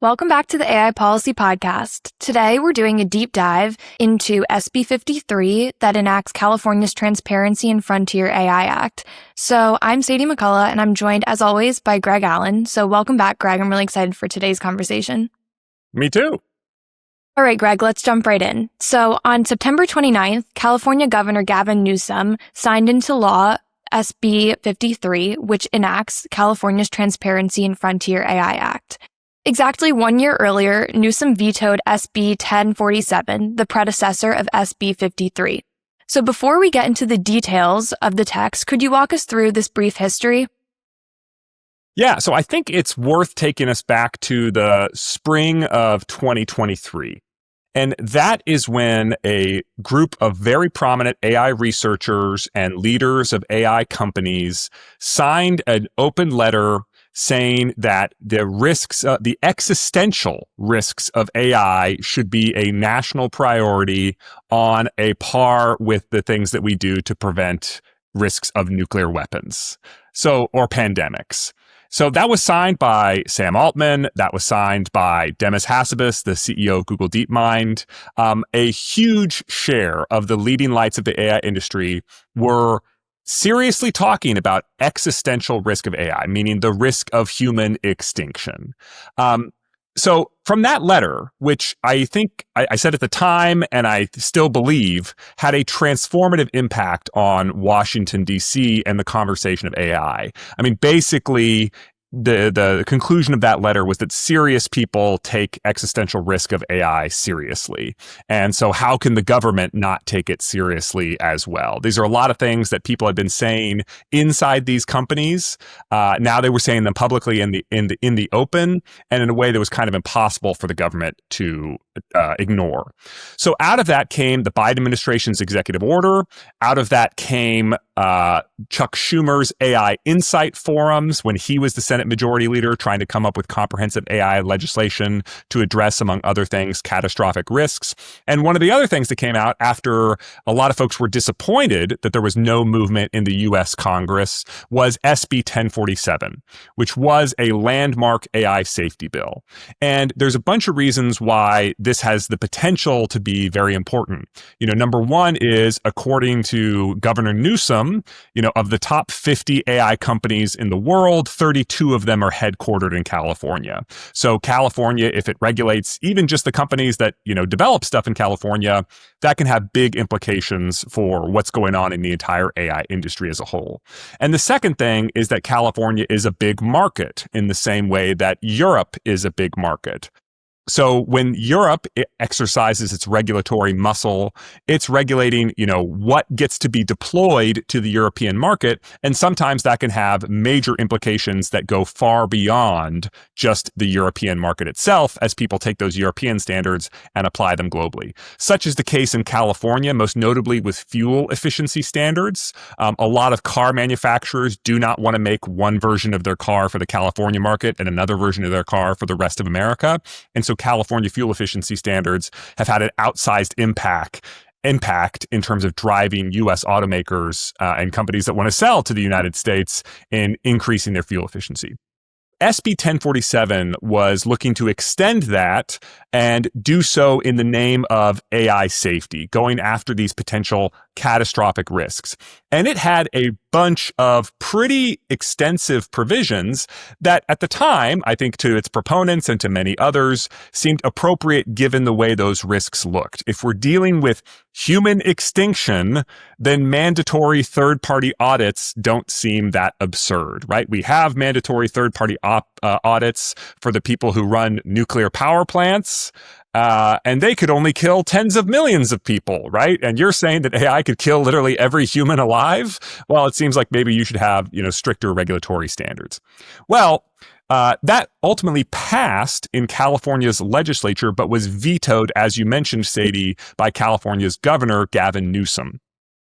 Welcome back to the AI Policy Podcast. Today, we're doing a deep dive into SB 53 that enacts California's Transparency and Frontier AI Act. So I'm Sadie McCullough, and I'm joined, as always, by Greg Allen. So welcome back, Greg. I'm really excited for today's conversation. Me too. All right, Greg, let's jump right in. So on September 29th, California Governor Gavin Newsom signed into law SB 53, which enacts California's Transparency and Frontier AI Act. Exactly 1 year earlier, Newsom vetoed SB 1047, the predecessor of SB 53. So before we get into the details of the text, could you walk us through this brief history? Yeah, so I think it's worth taking us back to the spring of 2023. And that is when a group of very prominent AI researchers and leaders of AI companies signed an open letter saying that the existential risks of AI should be a national priority on a par with the things that we do to prevent risks of nuclear weapons, or pandemics. So that was signed by Sam Altman. That was signed by Demis Hassabis, the CEO of Google DeepMind. A huge share of the leading lights of the AI industry were seriously talking about existential risk of AI, meaning the risk of human extinction. So from that letter, which I think I said at the time, and I still believe, had a transformative impact on Washington, D.C. and the conversation of AI. I mean, basically, the conclusion of that letter was that serious people take existential risk of AI seriously. And so how can the government not take it seriously as well? These are a lot of things that people had been saying inside these companies. Now they were saying them publicly in the open, and in a way that was kind of impossible for the government to ignore. So out of that came the Biden administration's executive order. Out of that came Chuck Schumer's AI Insight forums when he was the Senate Majority Leader trying to come up with comprehensive AI legislation to address, among other things, catastrophic risks. And one of the other things that came out after a lot of folks were disappointed that there was no movement in the U.S. Congress was SB 1047, which was a landmark AI safety bill. And there's a bunch of reasons why this has the potential to be very important. Number one is, according to Governor Newsom, of the top 50 AI companies in the world, 32 of them are headquartered in California. So California, if it regulates even just the companies that, develop stuff in California, that can have big implications for what's going on in the entire AI industry as a whole. And the second thing is that California is a big market in the same way that Europe is a big market. So when Europe exercises its regulatory muscle, it's regulating, what gets to be deployed to the European market. And sometimes that can have major implications that go far beyond just the European market itself as people take those European standards and apply them globally. Such is the case in California, most notably with fuel efficiency standards. A lot of car manufacturers do not want to make one version of their car for the California market and another version of their car for the rest of America. And so California fuel efficiency standards have had an outsized impact in terms of driving U.S. automakers and companies that want to sell to the United States in increasing their fuel efficiency. SB 1047 was looking to extend that and do so in the name of AI safety, going after these potential catastrophic risks. And it had a bunch of pretty extensive provisions that at the time, I think to its proponents and to many others, seemed appropriate given the way those risks looked. If we're dealing with human extinction, then mandatory third-party audits don't seem that absurd, right? We have mandatory third-party audits for the people who run nuclear power plants. And they could only kill tens of millions of people, right? And you're saying that AI could kill literally every human alive? Well, it seems like maybe you should have, stricter regulatory standards. Well, that ultimately passed in California's legislature, but was vetoed, as you mentioned, Sadie, by California's governor, Gavin Newsom.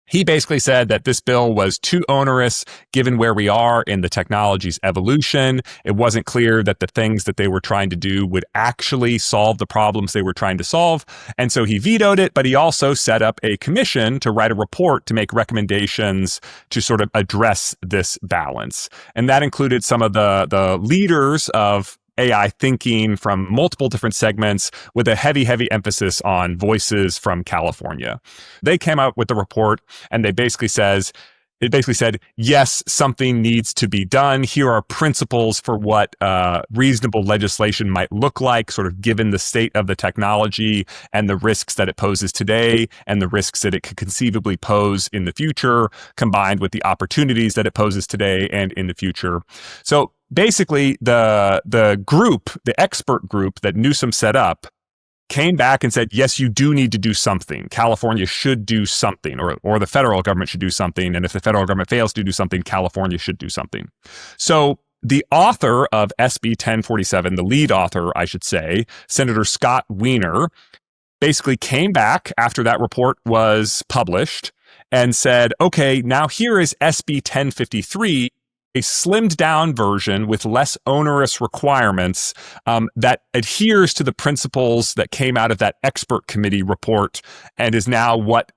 He basically said that this bill was too onerous given where we are in the technology's evolution. It wasn't clear that the things that they were trying to do would actually solve the problems they were trying to solve. And so he vetoed it, but he also set up a commission to write a report to make recommendations to sort of address this balance. And that included some of the leaders of AI thinking from multiple different segments with a heavy, heavy emphasis on voices from California. They came out with the report and it basically said, yes, something needs to be done. Here are principles for what reasonable legislation might look like, sort of given the state of the technology and the risks that it poses today and the risks that it could conceivably pose in the future, combined with the opportunities that it poses today and in the future. So basically, the expert group that Newsom set up came back and said, yes, you do need to do something. California should do something, or the federal government should do something. And if the federal government fails to do something, California should do something. So the author of SB 1047, the lead author, I should say, Senator Scott Wiener, basically came back after that report was published and said, okay, now here is SB 1053, a slimmed down version with less onerous requirements that adheres to the principles that came out of that expert committee report and is now what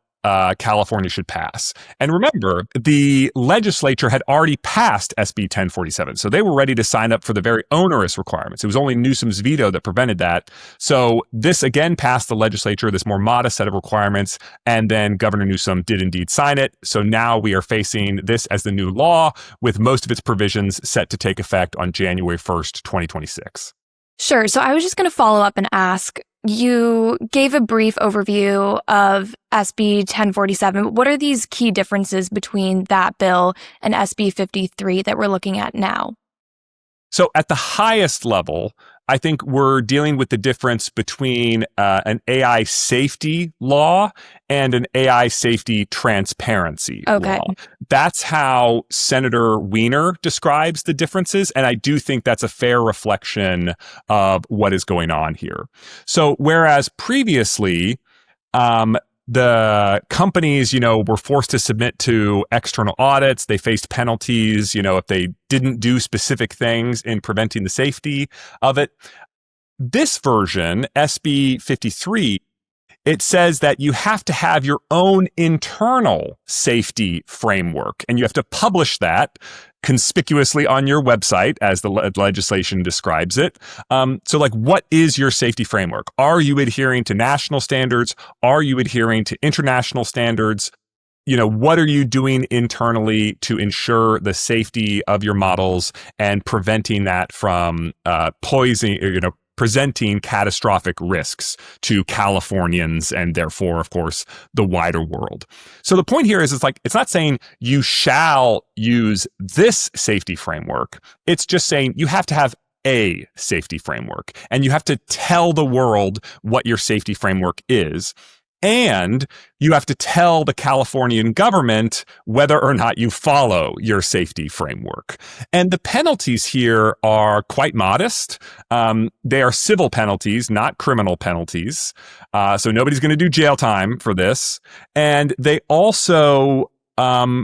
California should pass. And remember, the legislature had already passed SB 1047, so they were ready to sign up for the very onerous requirements. It was only Newsom's veto that prevented that. So this again passed the legislature, this more modest set of requirements, and then Governor Newsom did indeed sign it. So now we are facing this as the new law, with most of its provisions set to take effect on January 1st, 2026. Sure. So I was just going to follow up and ask, you gave a brief overview of SB 1047. What are these key differences between that bill and SB 53 that we're looking at now? So at the highest level, I think we're dealing with the difference between an AI safety law and an AI safety transparency law. That's how Senator Wiener describes the differences, and I do think that's a fair reflection of what is going on here. So whereas previously, the companies, were forced to submit to external audits. They faced penalties, if they didn't do specific things in preventing the safety of it. This version, SB 53, it says that you have to have your own internal safety framework, and you have to publish that conspicuously on your website, as the legislation describes it. So what is your safety framework? Are you adhering to national standards? Are you adhering to international standards? What are you doing internally to ensure the safety of your models and preventing that from poisoning, presenting catastrophic risks to Californians and therefore, of course, the wider world. So the point here is it's not saying you shall use this safety framework. It's just saying you have to have a safety framework and you have to tell the world what your safety framework is. And you have to tell the Californian government whether or not you follow your safety framework. And the penalties here are quite modest. They are civil penalties, not criminal penalties. So nobody's going to do jail time for this. And they also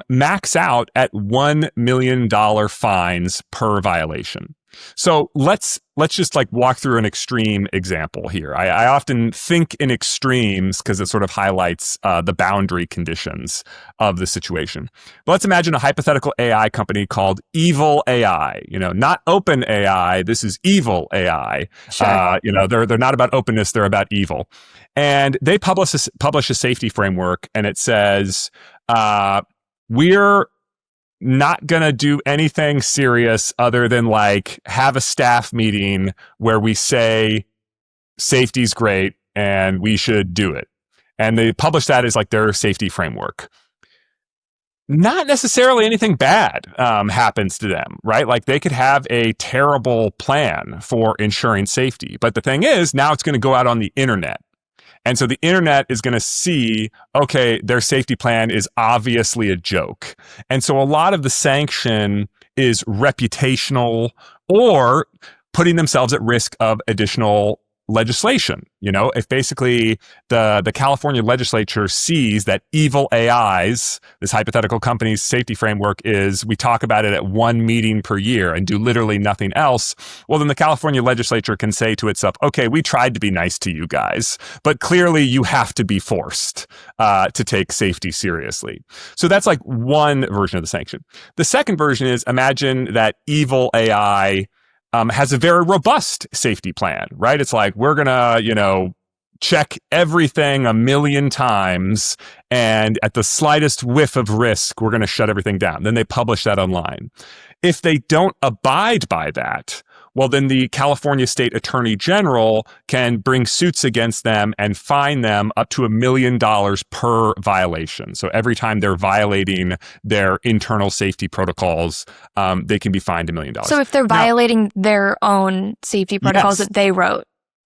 max out at $1 million fines per violation. So let's just walk through an extreme example here. I often think in extremes because it sort of highlights the boundary conditions of the situation. But let's imagine a hypothetical AI company called Evil AI. Not Open AI. This is Evil AI. Sure. They're not about openness. They're about evil. And they publish a safety framework, and it says we're not going to do anything serious other than have a staff meeting where we say safety's great and we should do it. And they publish that as their safety framework. Not necessarily anything bad happens to them, right? They could have a terrible plan for ensuring safety. But the thing is, now it's going to go out on the internet. And so the internet is going to see, okay, their safety plan is obviously a joke. And so a lot of the sanction is reputational or putting themselves at risk of additional legislation. If basically the California legislature sees that Evil AI's, this hypothetical company's safety framework is, we talk about it at one meeting per year and do literally nothing else, well, then the California legislature can say to itself, okay, we tried to be nice to you guys, but clearly you have to be forced to take safety seriously. So that's one version of the sanction. The second version is, imagine that Evil AI has a very robust safety plan, right? It's like, we're going to, check everything 1,000,000 times, and at the slightest whiff of risk, we're going to shut everything down. Then they publish that online. If they don't abide by that, well, then the California State Attorney General can bring suits against them and fine them up to $1 million per violation. So every time they're violating their internal safety protocols, they can be fined $1 million. So if they're violating their own safety protocols that they wrote.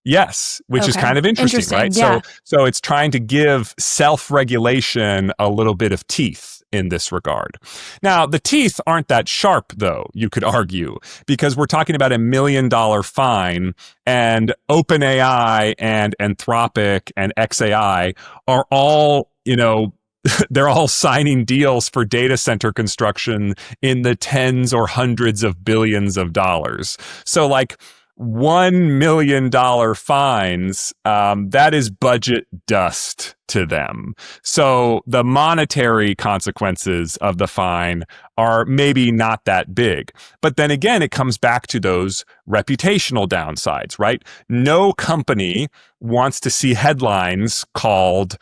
Yes, which is kind of interesting, right? Yeah. So it's trying to give self-regulation a little bit of teeth in this regard. Now, the teeth aren't that sharp, though, you could argue, because we're talking about $1 million fine, and OpenAI and Anthropic and XAI are all, they're all signing deals for data center construction in the tens or hundreds of billions of dollars. So like, $1 million fines, that is budget dust to them. So the monetary consequences of the fine are maybe not that big. But then again, it comes back to those reputational downsides, right? No company wants to see headlines called,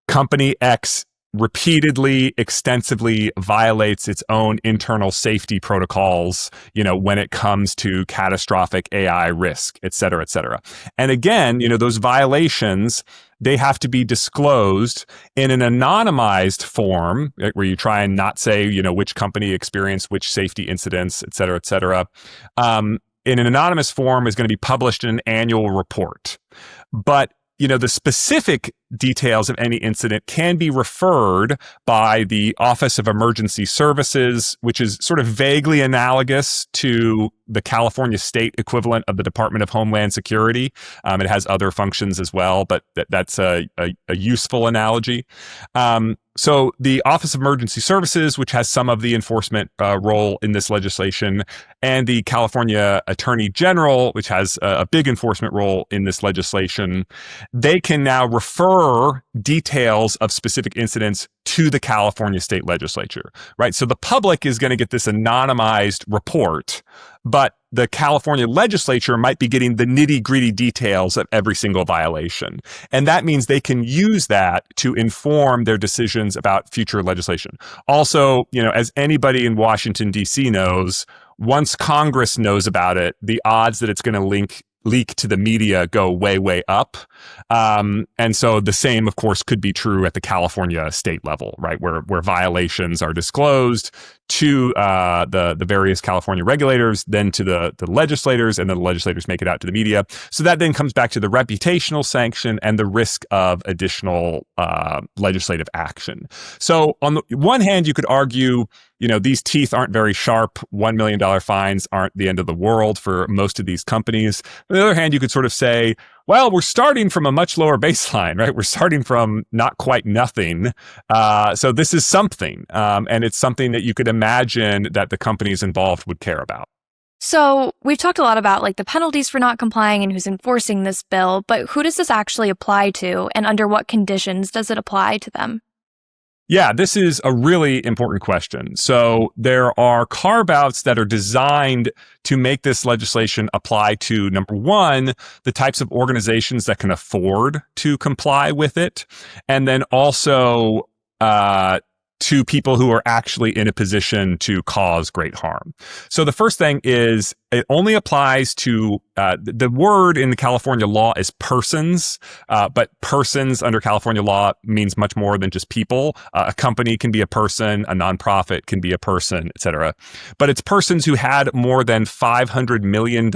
Company X repeatedly, extensively violates its own internal safety protocols, when it comes to catastrophic AI risk, et cetera, et cetera. And again, those violations, they have to be disclosed in an anonymized form, right, where you try and not say, which company experienced which safety incidents, et cetera, et cetera. In an anonymous form is going to be published in an annual report. But the specific details of any incident can be referred by the Office of Emergency Services, which is sort of vaguely analogous to the California state equivalent of the Department of Homeland Security. It has other functions as well, but that's a useful analogy. So the Office of Emergency Services, which has some of the enforcement role in this legislation, and the California Attorney General, which has a big enforcement role in this legislation, they can now refer details of specific incidents to the California state legislature, right? So the public is going to get this anonymized report, but the California legislature might be getting the nitty-gritty details of every single violation. And that means they can use that to inform their decisions about future legislation. Also, as anybody in Washington, D.C. knows, once Congress knows about it, the odds that it's going to leak to the media go way, way up. And so the same, of course, could be true at the California state level, right? Where violations are disclosed to the various California regulators, then to the legislators, and then the legislators make it out to the media. So that then comes back to the reputational sanction and the risk of additional legislative action. So on the one hand, you could argue, these teeth aren't very sharp. $1 million fines aren't the end of the world for most of these companies. On the other hand, you could sort of say, well, we're starting from a much lower baseline, right? We're starting from not quite nothing. So this is something. And it's something that you could imagine that the companies involved would care about. So we've talked a lot about the penalties for not complying and who's enforcing this bill, but who does this actually apply to, and under what conditions does it apply to them? Yeah, this is a really important question. So there are carve-outs that are designed to make this legislation apply to, number one, the types of organizations that can afford to comply with it, and then also to people who are actually in a position to cause great harm. So the first thing is it only applies to, the word in the California law is persons, but persons under California law means much more than just people. A company can be a person, a nonprofit can be a person, et cetera. But it's persons who had more than $500 million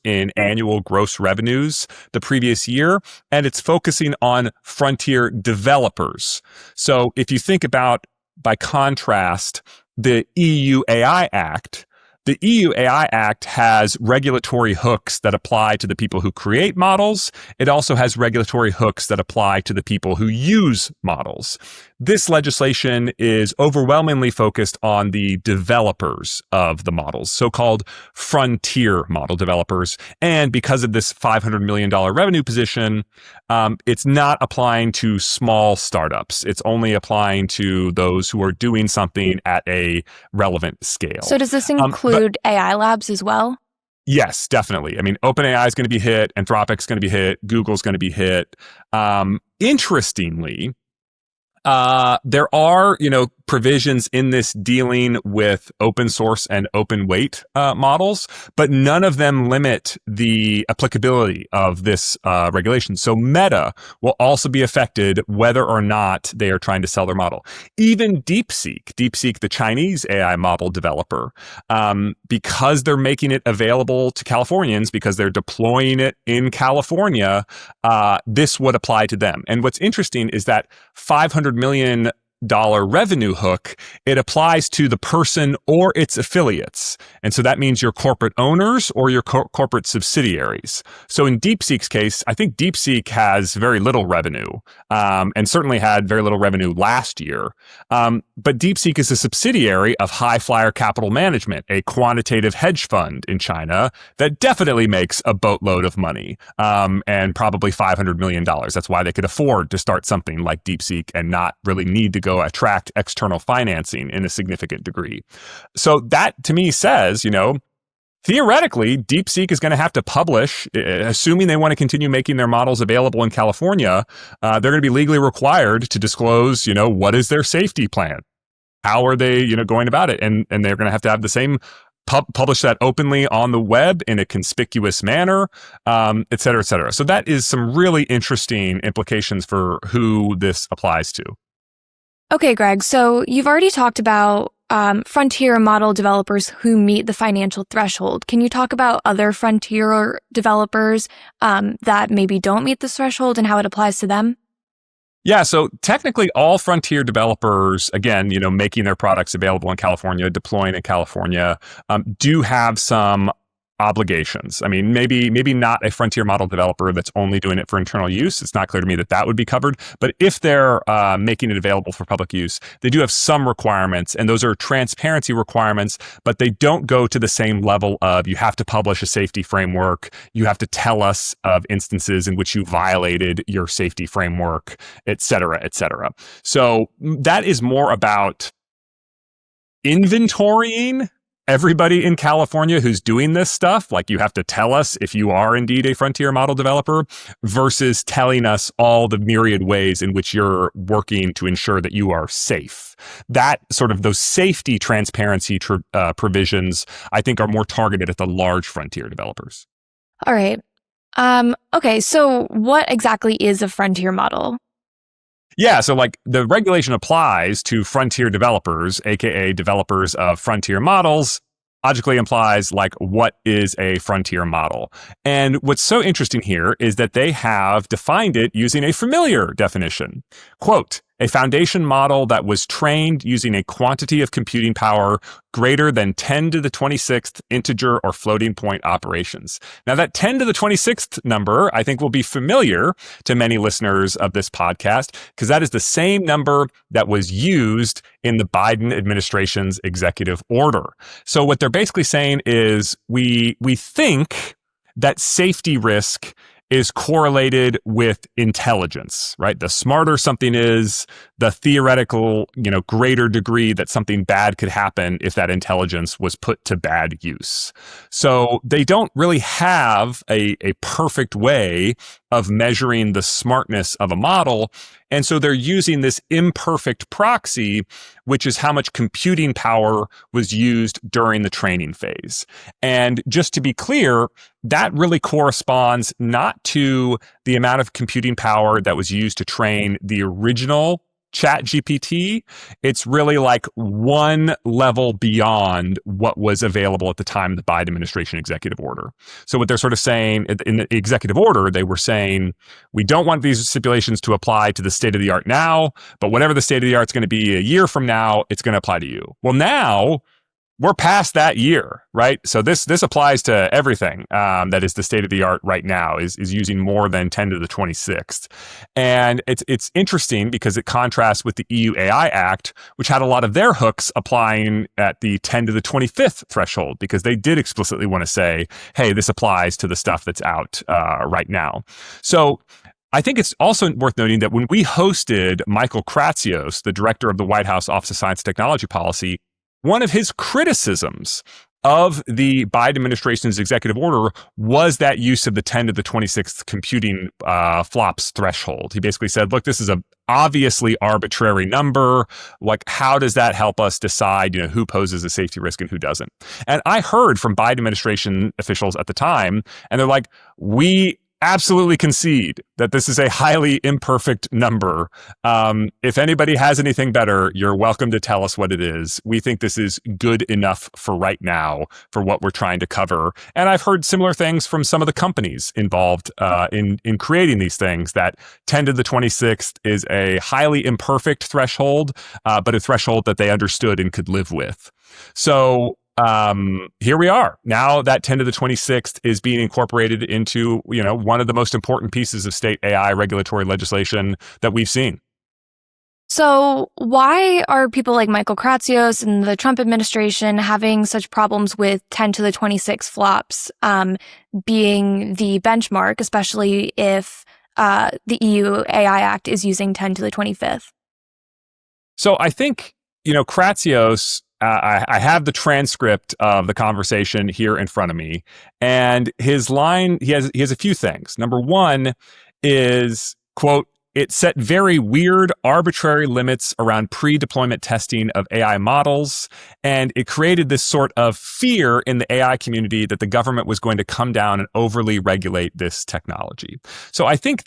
in annual gross revenues the previous year, and it's focusing on frontier developers. So if you think about, by contrast, the EU AI Act, the EU AI Act has regulatory hooks that apply to the people who create models. It also has regulatory hooks that apply to the people who use models. This legislation is overwhelmingly focused on the developers of the models, so-called frontier model developers. And because of this $500 million revenue position, it's not applying to small startups. It's only applying to those who are doing something at a relevant scale. So does this include AI labs as well? Yes, definitely. I mean, OpenAI is going to be hit, Anthropic's going to be hit, Google's going to be hit. Interestingly, there are, provisions in this dealing with open source and open weight models, but none of them limit the applicability of this regulation. So Meta will also be affected whether or not they are trying to sell their model. Even DeepSeek, the Chinese AI model developer, because they're making it available to Californians, because they're deploying it in California, this would apply to them. And what's interesting is that $500 million revenue hook, it applies to the person or its affiliates. And so that means your corporate owners or your corporate subsidiaries. So in DeepSeek's case, I think DeepSeek has very little revenue, and certainly had very little revenue last year. But DeepSeek is a subsidiary of High Flyer Capital Management, a quantitative hedge fund in China that definitely makes a boatload of money, and probably $500 million. That's why they could afford to start something like DeepSeek and not really need to go attract external financing in a significant degree. So that to me says, theoretically, DeepSeek is going to have to publish, assuming they want to continue making their models available in California, they're going to be legally required to disclose, what is their safety plan? How are they, going about it? And they're going to have the same publish that openly on the web in a conspicuous manner, et cetera, et cetera. So that is some really interesting implications for who this applies to. Okay, Greg, so you've already talked about frontier model developers who meet the financial threshold. Can you talk about other frontier developers that maybe don't meet this threshold and how it applies to them? Yeah, so technically all frontier developers, again, making their products available in California, deploying in California, do have some obligations. I mean, maybe not a frontier model developer that's only doing it for internal use. It's not clear to me that would be covered. But if they're making it available for public use, they do have some requirements, and those are transparency requirements, but they don't go to the same level of you have to publish a safety framework, you have to tell us of instances in which you violated your safety framework, et cetera, et cetera. So that is more about inventorying everybody in California who's doing this stuff, like you have to tell us if you are indeed a frontier model developer, versus telling us all the myriad ways in which you're working to ensure that you are safe. That sort of those safety transparency provisions, I think, are more targeted at the large frontier developers. All right. Okay, so what exactly is a frontier model? Yeah, so like the regulation applies to frontier developers, aka developers of frontier models, logically implies like what is a frontier model. And what's so interesting here is that they have defined it using a familiar definition. Quote, a foundation model that was trained using a quantity of computing power greater than 10 to the 26th integer or floating point operations. Now that 10 to the 26th number, I think, will be familiar to many listeners of this podcast, because that is the same number that was used in the Biden administration's executive order. So what they're basically saying is we think that safety risk is correlated with intelligence, right? The smarter something is, the theoretical, greater degree that something bad could happen if that intelligence was put to bad use. So they don't really have a perfect way of measuring the smartness of a model. And so they're using this imperfect proxy, which is how much computing power was used during the training phase. And just to be clear, that really corresponds not to the amount of computing power that was used to train the original ChatGPT. It's really like one level beyond what was available at the time of the Biden administration executive order. So what they're sort of saying in the executive order, they were saying, we don't want these stipulations to apply to the state of the art now, but whatever the state of the art is going to be a year from now, it's going to apply to you. Well, now we're past that year, right? So this applies to everything that is the state of the art right now, is using more than 10 to the 26th. And it's interesting because it contrasts with the EU AI Act, which had a lot of their hooks applying at the 10 to the 25th threshold, because they did explicitly want to say, hey, this applies to the stuff that's out right now. So I think it's also worth noting that when we hosted Michael Kratsios, the director of the White House Office of Science and Technology Policy, one of his criticisms of the Biden administration's executive order was that use of the 10 to the 26th computing flops threshold. He basically said, look, this is a obviously arbitrary number. Like, how does that help us decide, who poses a safety risk and who doesn't? And I heard from Biden administration officials at the time, and they're like, we absolutely concede that this is a highly imperfect number. If anybody has anything better, you're welcome to tell us what it is. We think this is good enough for right now for what we're trying to cover. And I've heard similar things from some of the companies involved in creating these things, that 10 to the 26th is a highly imperfect threshold, but a threshold that they understood and could live with. So here we are. Now that 10 to the 26th is being incorporated into, one of the most important pieces of state AI regulatory legislation that we've seen. So why are people like Michael Kratsios and the Trump administration having such problems with 10 to the 26 flops being the benchmark, especially if the EU AI Act is using 10 to the 25th? So I think, Kratsios, I have the transcript of the conversation here in front of me, and his line, he has a few things. Number one is, quote, it set very weird, arbitrary limits around pre-deployment testing of AI models, and it created this sort of fear in the AI community that the government was going to come down and overly regulate this technology. So I think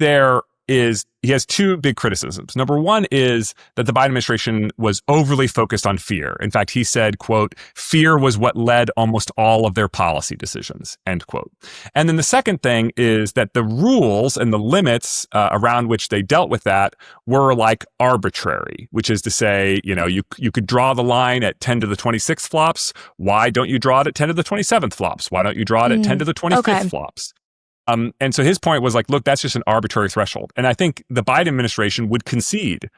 he has two big criticisms. Number one is that the Biden administration was overly focused on fear. In fact, he said, quote, fear was what led almost all of their policy decisions, end quote. And then the second thing is that the rules and the limits around which they dealt with that were like arbitrary, which is to say, you could draw the line at 10 to the 26th flops. Why don't you draw it at 10 to the 27th flops? Why don't you draw it at 10 to the 25th flops? And so his point was like, look, that's just an arbitrary threshold. And I think the Biden administration would concede,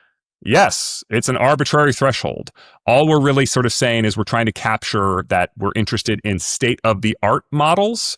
yes, it's an arbitrary threshold. All we're really sort of saying is we're trying to capture that we're interested in state-of-the-art models.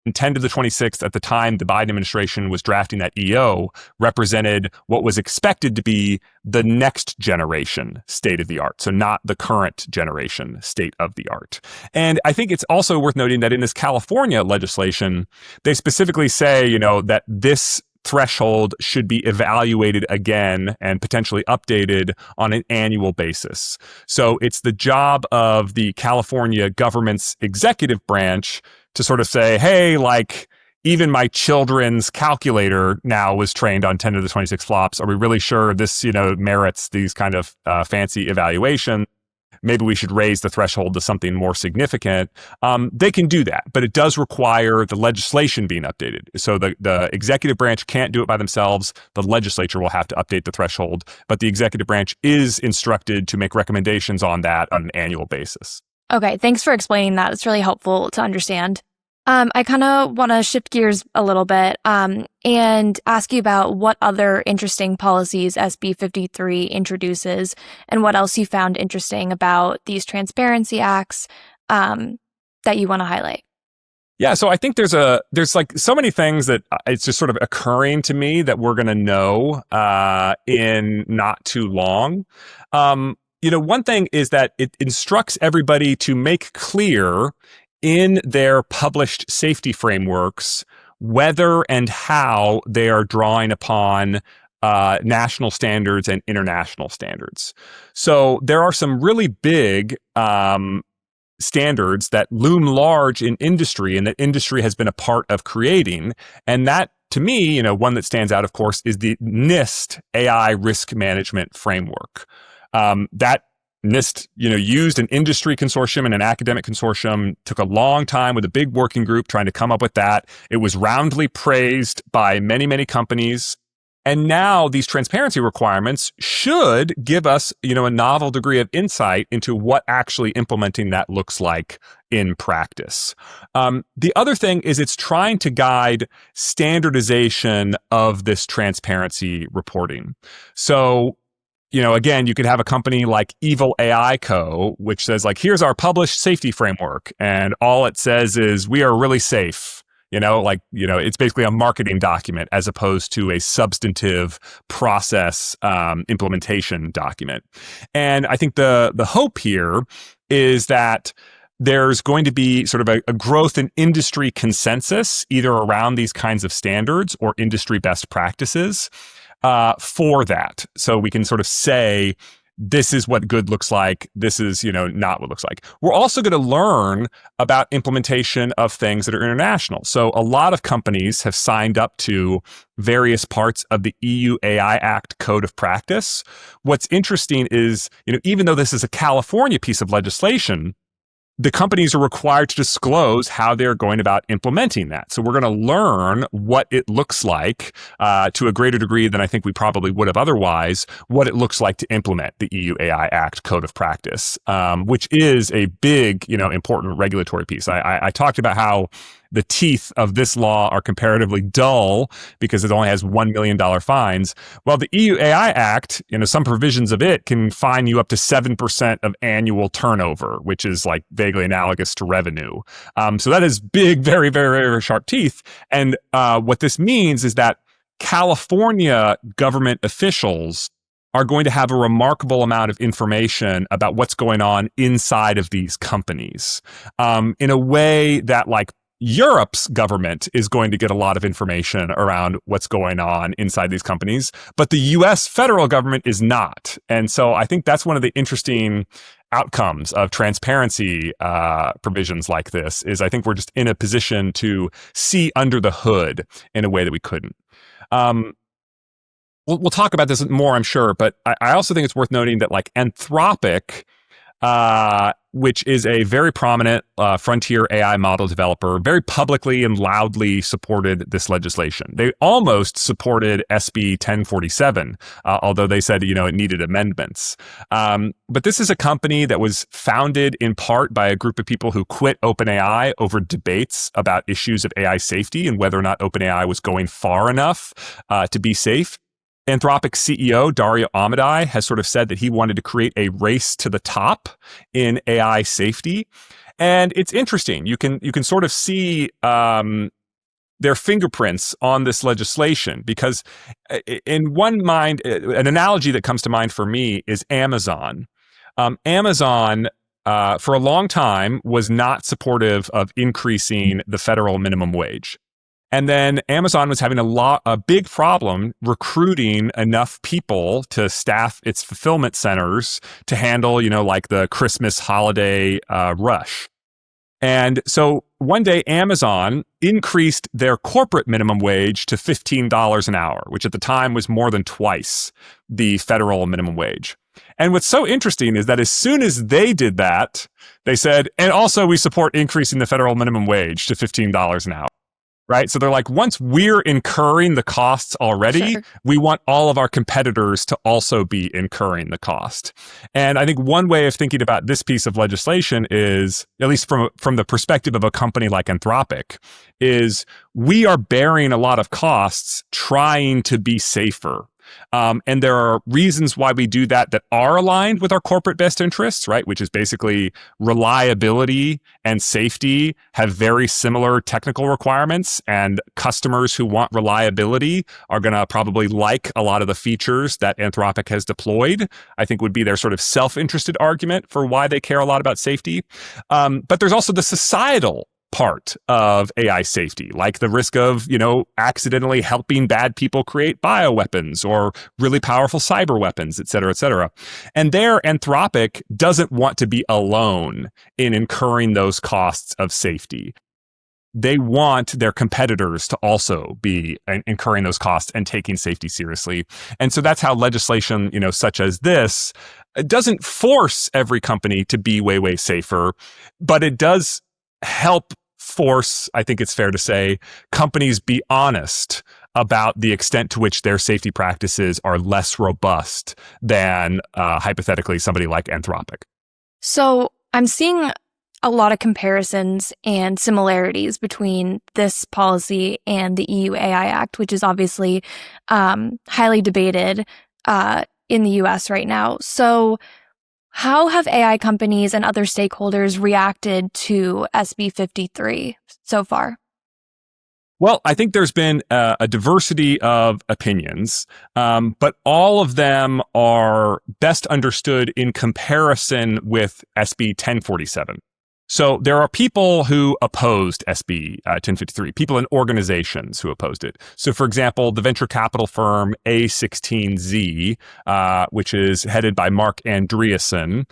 And 10 to the 26th, at the time the Biden administration was drafting that EO, represented what was expected to be the next generation state of the art. So not the current generation state of the art. And I think it's also worth noting that in this California legislation, they specifically say, that this threshold should be evaluated again and potentially updated on an annual basis. So it's the job of the California government's executive branch to sort of say, hey, like, even my children's calculator now was trained on 10 to the 26 flops. Are we really sure this, merits these kind of fancy evaluation? Maybe we should raise the threshold to something more significant. They can do that, but it does require the legislation being updated. So the executive branch can't do it by themselves. The legislature will have to update the threshold, but the executive branch is instructed to make recommendations on that on an annual basis. Okay, thanks for explaining that. It's really helpful to understand. I kind of want to shift gears a little bit and ask you about what other interesting policies SB 53 introduces and what else you found interesting about these transparency acts that you want to highlight. Yeah, so I think there's like so many things that it's just sort of occurring to me that we're going to know in not too long. One thing is that it instructs everybody to make clear in their published safety frameworks whether and how they are drawing upon national standards and international standards. So there are some really big standards that loom large in industry and that industry has been a part of creating. And that, to me, one that stands out, of course, is the NIST AI risk management framework. That NIST, used an industry consortium and an academic consortium, took a long time with a big working group trying to come up with that. It was roundly praised by many, many companies. And now these transparency requirements should give us, a novel degree of insight into what actually implementing that looks like in practice. The other thing is it's trying to guide standardization of this transparency reporting. So, again, you could have a company like Evil AI Co., which says like, here's our published safety framework. And all it says is we are really safe. It's basically a marketing document as opposed to a substantive process implementation document. And I think the hope here is that there's going to be sort of a growth in industry consensus, either around these kinds of standards or industry best practices for that. So we can sort of say, this is what good looks like. This is, not what looks like. We're also going to learn about implementation of things that are international. So a lot of companies have signed up to various parts of the EU AI Act Code of Practice. What's interesting is, even though this is a California piece of legislation, the companies are required to disclose how they're going about implementing that. So we're going to learn what it looks like to a greater degree than I think we probably would have otherwise, what it looks like to implement the EU AI Act Code of Practice, which is a big, important regulatory piece. I talked about how the teeth of this law are comparatively dull because it only has $1 million fines. Well, the EU AI Act, some provisions of it can fine you up to 7% of annual turnover, which is like vaguely analogous to revenue. So that is big, very, very, very sharp teeth. And what this means is that California government officials are going to have a remarkable amount of information about what's going on inside of these companies in a way that Europe's government is going to get a lot of information around what's going on inside these companies, but the US federal government is not. And so I think that's one of the interesting outcomes of transparency provisions like this is I think we're just in a position to see under the hood in a way that we couldn't. We'll talk about this more, I'm sure, but I also think it's worth noting that Anthropic, which is a very prominent frontier AI model developer, very publicly and loudly supported this legislation. They almost supported SB 1047, although they said, it needed amendments. But this is a company that was founded in part by a group of people who quit OpenAI over debates about issues of AI safety and whether or not OpenAI was going far enough to be safe. Anthropic's CEO, Dario Amodei, has sort of said that he wanted to create a race to the top in AI safety. And it's interesting. You can sort of see their fingerprints on this legislation because in one mind, an analogy that comes to mind for me is Amazon. Amazon, for a long time, was not supportive of increasing the federal minimum wage. And then Amazon was having a big problem recruiting enough people to staff its fulfillment centers to handle, the Christmas holiday rush. And so one day Amazon increased their corporate minimum wage to $15 an hour, which at the time was more than twice the federal minimum wage. And what's so interesting is that as soon as they did that, they said, and also we support increasing the federal minimum wage to $15 an hour. Right. So they're like, once we're incurring the costs already, sure, we want all of our competitors to also be incurring the cost. And I think one way of thinking about this piece of legislation is, at least from the perspective of a company like Anthropic, is we are bearing a lot of costs trying to be safer. And there are reasons why we do that are aligned with our corporate best interests, right? Which is basically reliability and safety have very similar technical requirements, and customers who want reliability are going to probably like a lot of the features that Anthropic has deployed. I think would be their sort of self-interested argument for why they care a lot about safety. But there's also the societal part of AI safety, like the risk of, accidentally helping bad people create bioweapons or really powerful cyber weapons, et cetera, et cetera. And there, Anthropic doesn't want to be alone in incurring those costs of safety. They want their competitors to also be incurring those costs and taking safety seriously. And so that's how legislation, such as this, it doesn't force every company to be way, way safer, but it does help force, I think it's fair to say, companies be honest about the extent to which their safety practices are less robust than hypothetically somebody like Anthropic. So I'm seeing a lot of comparisons and similarities between this policy and the EU AI Act, which is obviously highly debated in the US right now. So how have AI companies and other stakeholders reacted to SB 53 so far? Well, I think there's been a diversity of opinions, but all of them are best understood in comparison with SB 1047. So there are people who opposed SB 1053, people in organizations who opposed it. So, for example, the venture capital firm A16Z, which is headed by Mark Andreessen,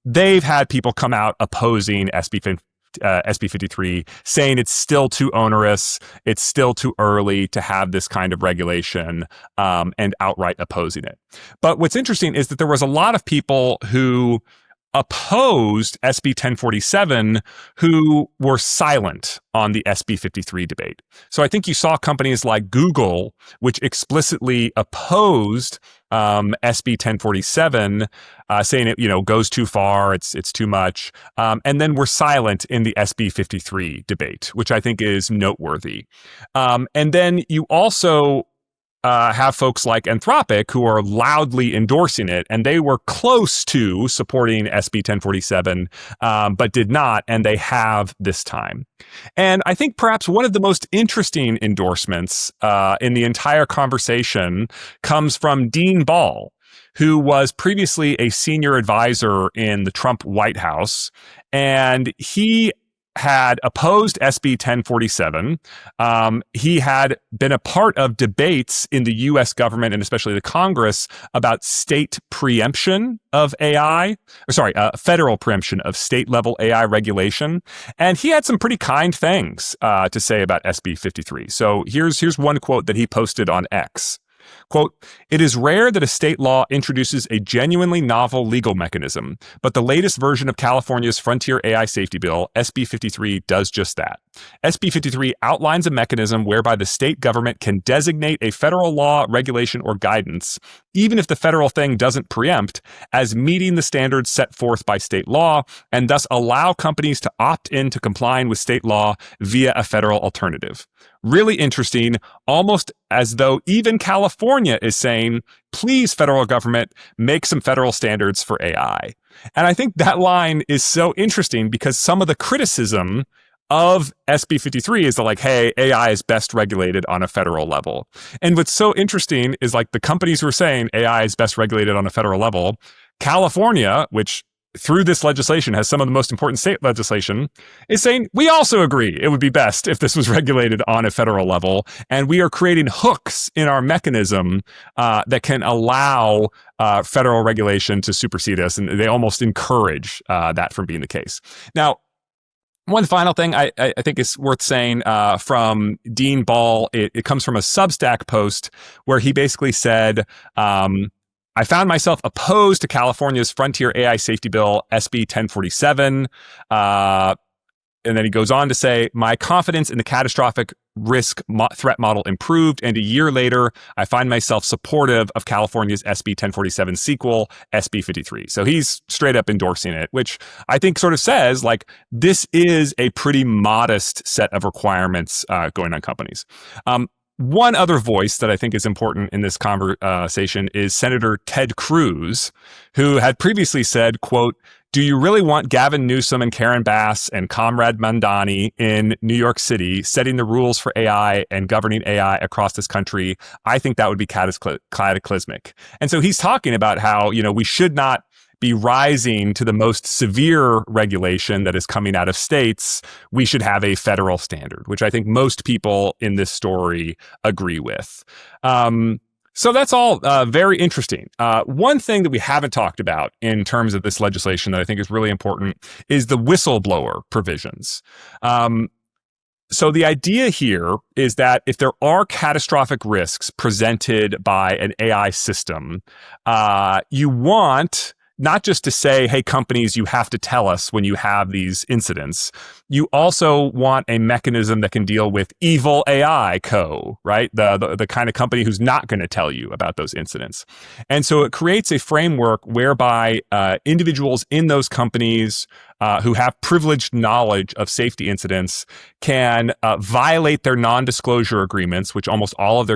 they've had people come out opposing SB 53, saying it's still too onerous, it's still too early to have this kind of regulation, and outright opposing it. But what's interesting is that there was a lot of people who opposed SB 1047 who were silent on the SB 53 debate. So I think you saw companies like Google, which explicitly opposed SB 1047, saying it goes too far, it's too much, and then were silent in the SB 53 debate, which I think is noteworthy. And then you also have folks like Anthropic who are loudly endorsing it, and they were close to supporting SB 1047, but did not, and they have this time. And I think perhaps one of the most interesting endorsements in the entire conversation comes from Dean Ball, who was previously a senior advisor in the Trump White House, and he had opposed SB 1047. He had been a part of debates in the U.S. government and especially the Congress about state preemption of federal preemption of state-level AI regulation. And he had some pretty kind things to say about SB 53. So here's one quote that he posted on X. Quote, "It is rare that a state law introduces a genuinely novel legal mechanism, but the latest version of California's Frontier AI Safety Bill, SB 53, does just that. SB 53 outlines a mechanism whereby the state government can designate a federal law, regulation, or guidance, even if the federal thing doesn't preempt, as meeting the standards set forth by state law, and thus allow companies to opt into complying with state law via a federal alternative. Really interesting, almost as though even California is saying, please, federal government, make some federal standards for AI." And I think that line is so interesting because some of the criticism of SB 53 is that hey, AI is best regulated on a federal level. And what's so interesting is the companies who are saying AI is best regulated on a federal level, California, which through this legislation has some of the most important state legislation, is saying we also agree it would be best if this was regulated on a federal level, and we are creating hooks in our mechanism that can allow federal regulation to supersede us, and they almost encourage that from being the case. Now, one final thing I think is worth saying from Dean Ball, it comes from a Substack post where he basically said, I found myself opposed to California's Frontier AI Safety Bill, SB 1047. And then he goes on to say, my confidence in the catastrophic risk threat model improved, and a year later, I find myself supportive of California's SB 1047 sequel, SB 53. So he's straight up endorsing it, which I think sort of says, this is a pretty modest set of requirements going on companies. One other voice that I think is important in this conversation is Senator Ted Cruz, who had previously said, quote, "Do you really want Gavin Newsom and Karen Bass and Comrade Mandani in New York City setting the rules for AI and governing AI across this country? I think that would be cataclysmic." And so he's talking about how, we should not be rising to the most severe regulation that is coming out of states. We should have a federal standard, which I think most people in this story agree with. So that's all very interesting. One thing that we haven't talked about in terms of this legislation that I think is really important is the whistleblower provisions. So the idea here is that if there are catastrophic risks presented by an AI system, you want not just to say, hey, companies, you have to tell us when you have these incidents. You also want a mechanism that can deal with evil AI right? The kind of company who's not going to tell you about those incidents. And so it creates a framework whereby individuals in those companies who have privileged knowledge of safety incidents can violate their non-disclosure agreements, which almost all of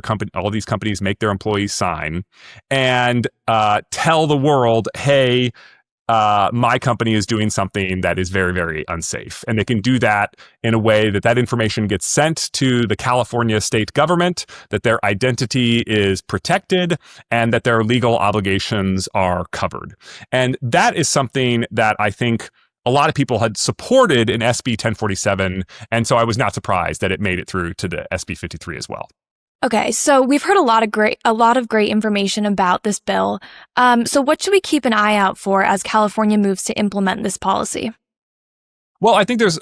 these companies make their employees sign, and tell the world, hey, my company is doing something that is very, very unsafe. And they can do that in a way that information gets sent to the California state government, that their identity is protected, and that their legal obligations are covered. And that is something that I think a lot of people had supported in SB 1047, and so I was not surprised that it made it through to the SB 53 as well. Okay, so we've heard a lot of great information about this bill. So what should we keep an eye out for as California moves to implement this policy? Well, I think there's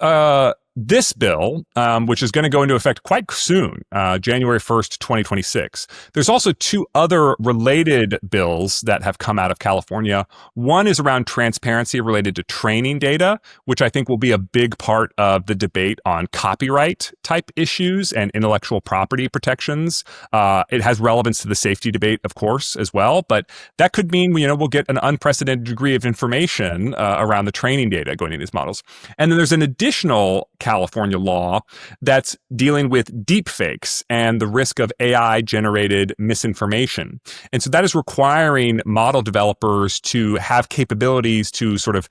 this bill, which is going to go into effect quite soon, January 1st, 2026. There's also two other related bills that have come out of California. One is around transparency related to training data, which I think will be a big part of the debate on copyright type issues and intellectual property protections. It has relevance to the safety debate, of course, as well. But that could mean, we'll get an unprecedented degree of information around the training data going into these models. And then there's an additional California law that's dealing with deep fakes and the risk of AI-generated misinformation. And so that is requiring model developers to have capabilities to sort of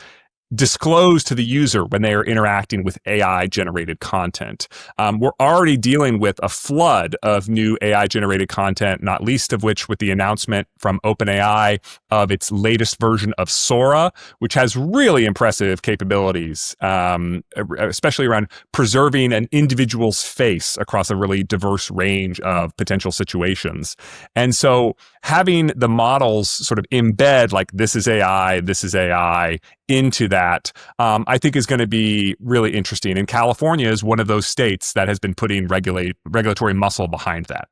disclose to the user when they are interacting with AI-generated content. We're already dealing with a flood of new AI-generated content, not least of which with the announcement from OpenAI of its latest version of Sora, which has really impressive capabilities, especially around preserving an individual's face across a really diverse range of potential situations. And so having the models sort of embed like this is AI into that, I think is going to be really interesting. And California is one of those states that has been putting regulatory muscle behind that.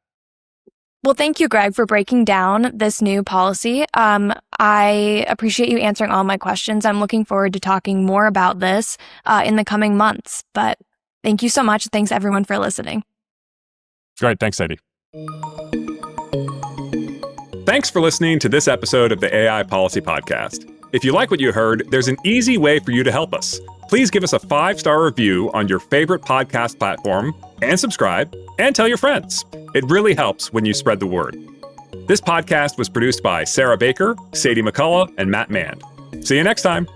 Well, thank you, Greg, for breaking down this new policy. I appreciate you answering all my questions. I'm looking forward to talking more about this in the coming months. But thank you so much. Thanks, everyone, for listening. Great. Thanks, Sadie. Thanks for listening to this episode of the AI Policy Podcast. If you like what you heard, there's an easy way for you to help us. Please give us a 5-star review on your favorite podcast platform and subscribe and tell your friends. It really helps when you spread the word. This podcast was produced by Sarah Baker, Sadie McCullough, and Matt Mand. See you next time.